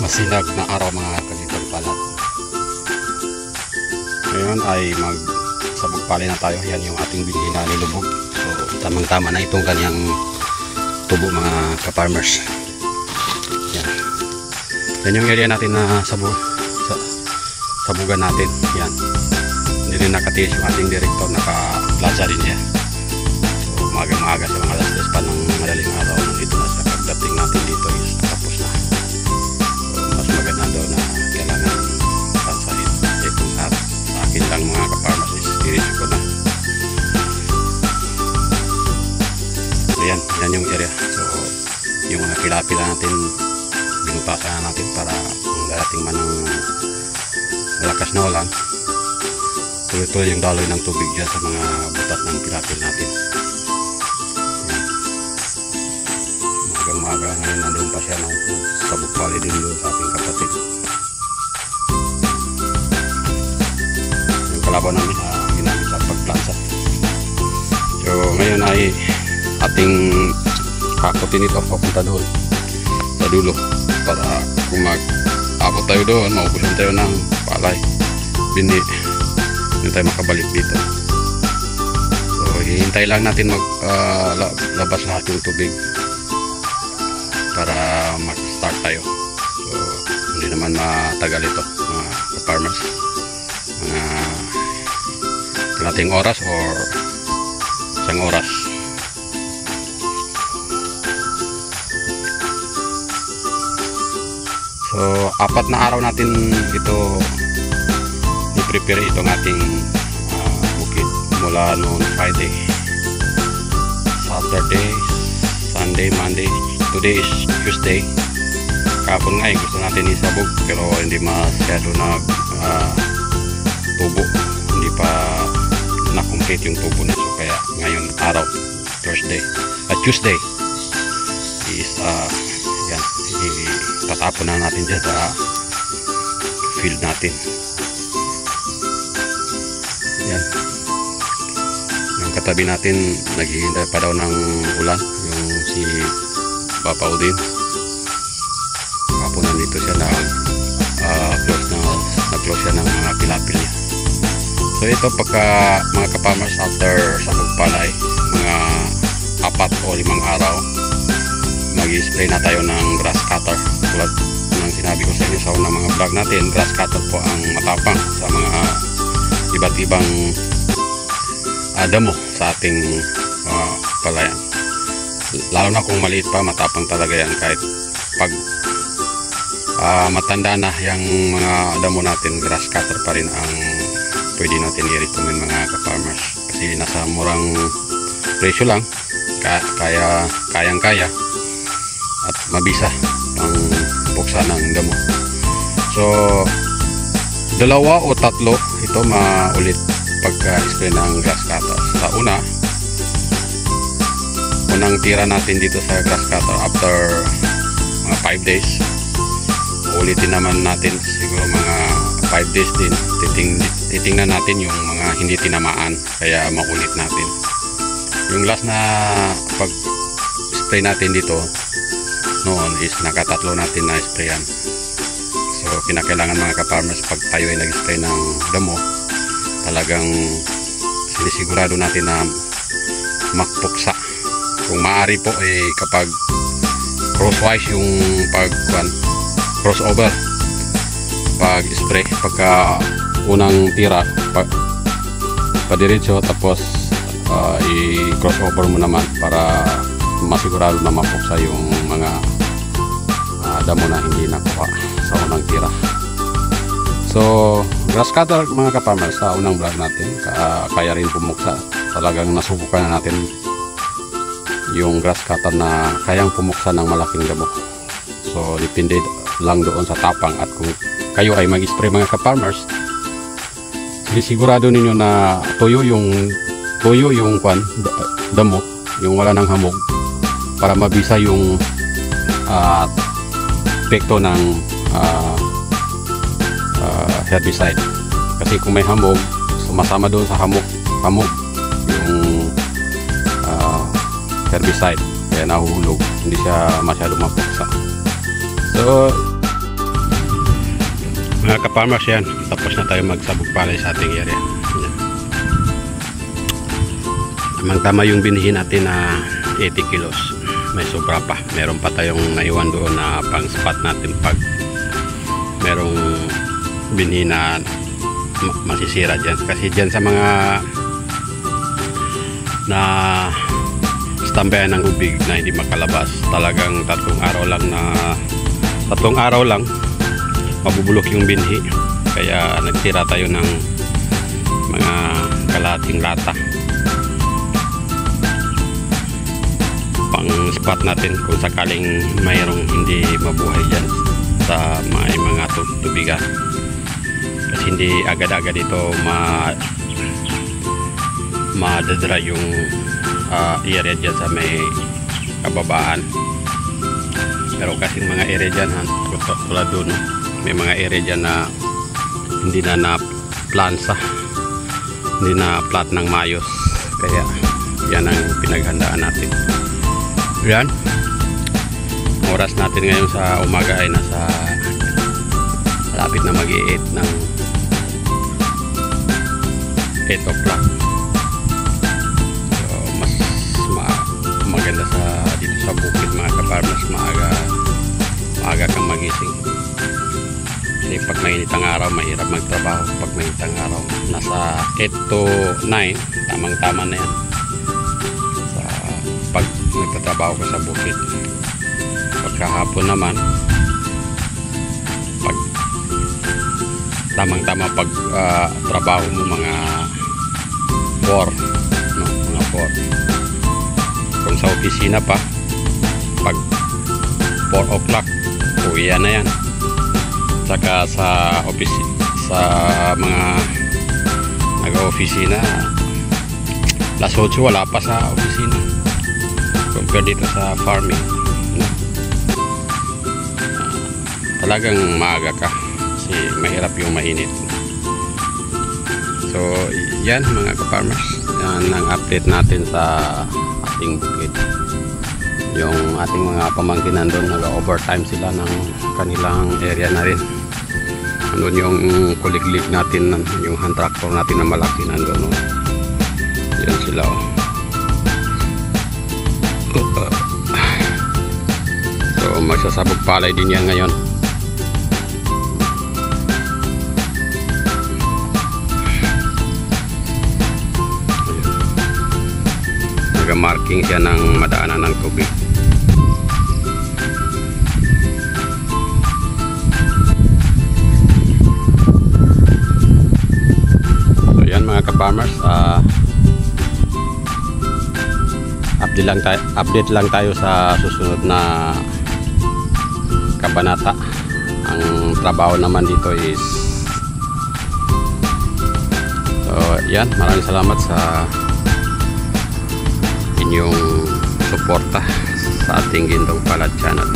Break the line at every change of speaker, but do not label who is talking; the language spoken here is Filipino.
Masinag na araw mga kagitang palat. Ngayon ay magsabog pali na tayo. Yan yung ating binili na nilubog. So tamang tama na itong kanyang tubo mga ka-farmers. Yan. Yan yung area natin na sabugan natin. Yan. Hindi rin nakatiis yung ating director. Naka-plaza din siya. So umaga-umaga sa mga alas 10 pa ng madaling araw. Nandito na sa pagdating natin dito is tapos na. Lang mga ka-farmers is diretso ko na. So yan yung area. So yung mga pila-pila natin binutasan natin para darating man ng malakas na ulan, tuloy-tuloy yung daloy ng tubig dyan sa mga butas ng pila-pil natin. Magang-maga ngayon nandun pa siya sa bukpali din doon sa ating kapatid. Kalaban namin ginamit sa pagplansa. So ngayon ay ating kakutin ito papunta doon sa dulo para kung mag-abot tayo doon, maubusan tayo ng palay, hindi tayo makabalik dito. So hihintay lang natin labas lahat yung tubig para mag-start tayo. So hindi naman matagal ito mga farmers, kalating oras or isang oras. So 4 na araw natin ito i-prepare itong ating bukid mula noon Friday, Saturday, Sunday, Monday. Today is Tuesday. Kahapon nga gusto natin isabog pero hindi masyado tubo, hindi pa na-complete yung tubo na. So kaya ngayon araw Tuesday is yan, itatapon na natin dyan sa field natin. Yan yung katabi natin naghihintay pa daw ng ulan, yung si Papa Udin. Kapon nandito siya na close siya ng mga pilapil niya. So ito pagka mga ka-farmers after sabog palay, mga 4 o 5 araw, mag-spray na tayo ng grass cutter. Tulad ng sinabi ko sa inyo sa unang mga vlog natin, grass cutter po ang matapang sa mga iba't ibang damo sa ating palayan. Lalo na kung maliit pa, matapang talaga yan. Kahit pag matanda na yung mga damo natin, grass cutter pa rin ang pwede natin i-recommend mga ka-farmers kasi nasa murang presyo lang, kayang-kaya at mabisa ang buksa ng damo. So 2 o 3 ito maulit pagka-spray ng grass cutter. Sa unang tira natin dito sa grass cutter after mga 5 days, ulitin naman natin siguro mga 5 days din. Titingnan natin yung mga hindi tinamaan, kaya maulit natin. Yung last na pag spray natin dito noon is nakatatlo natin na sprayan. So kinakailangan mga ka-farmers pag tayo ay nag-spray ng damo, talagang sinisigurado natin na makpuksa. Kung maaari po kapag crosswise yung crossover pag spray, pagka unang tira padiretso, tapos i-crossover mo naman para masigurado na mapuksa yung mga damo na hindi nakuha sa unang tira. So grass cutter mga ka-farmers, sa unang vlog natin kaya rin pumuksa. Talagang nasubukan na natin yung grass cutter na kayang pumuksa ng malaking damo. So depende lang doon sa tapang, at kung kayo ay mag-spray mga ka-farmers, sigurado ninyo na tuyo yung damo, yung wala ng hamog, para mabisa yung epekto ng herbicide. Kasi kung may hamog, sumasama doon sa hamog yung herbicide, kaya nahuhulog, hindi siya masyado mapuksa. So Mga ka-farmers, yan, tapos na tayo magsabog palay sa ating area. Tamang-tama yung binhi natin na 80 kilos. May sobra pa. Meron pa tayong naiwan doon na pang spot natin pag merong binhi na masisira dyan. Kasi dyan sa mga na stambayan ng ubig na hindi makalabas, talagang tatlong araw lang mabubulok yung binhi. Kaya nagtira tayo ng mga kalahating lata pang spot natin kung sakaling mayroong hindi mabuhay dyan sa mga tubigan. Kasi hindi agad-agad ito madadry yung area dyan sa may kababaan. Pero kasing mga area dyan, tulad doon, may mga area dyan na hindi na plansa, hindi na plat ng mayos. Kaya yan ang pinaghandaan natin. Yan, oras natin ngayon sa umaga ay nasa malapit na mag-i-8 ng 8 o'clock. So mas maganda dito sa bukid, mga ka-farmers, maaga kang magising. Kasi pag mainit ang araw, mahirap magtrabaho. Pag mainit ang araw, nasa 8 to 9, tamang-tama na yan pag nagtatrabaho ka sa bukid. Pagkahapon naman, pag tamang-tama pag trabaho mo mga 4, no? Mga 4. Kung sa opisina pa, pag 4 o'clock uwi na yan. Saka sa mga nag-opisina, alas 8 wala pa sa opisina compare dito sa farming, no? Talagang maaga ka kasi mahirap yung mainit. So yan, mga ka-farmers, yan ang update natin sa ating bukid. Yung ating mga pamangkin nandun, nag-overtime sila ng kanilang area na rin. Nandun yung kuliglig natin, yung hand tractor natin na malaki nandun, no? Yan sila, oh. So magsasabog palay din yan ngayon. Nag-marking siya ng madaanan ng tubig. So yan, mga ka-farmers, update lang tayo sa susunod na kabanata. Ang trabaho naman dito is yan, maraming salamat sa inyong suporta sa ating Gintong Palad channel.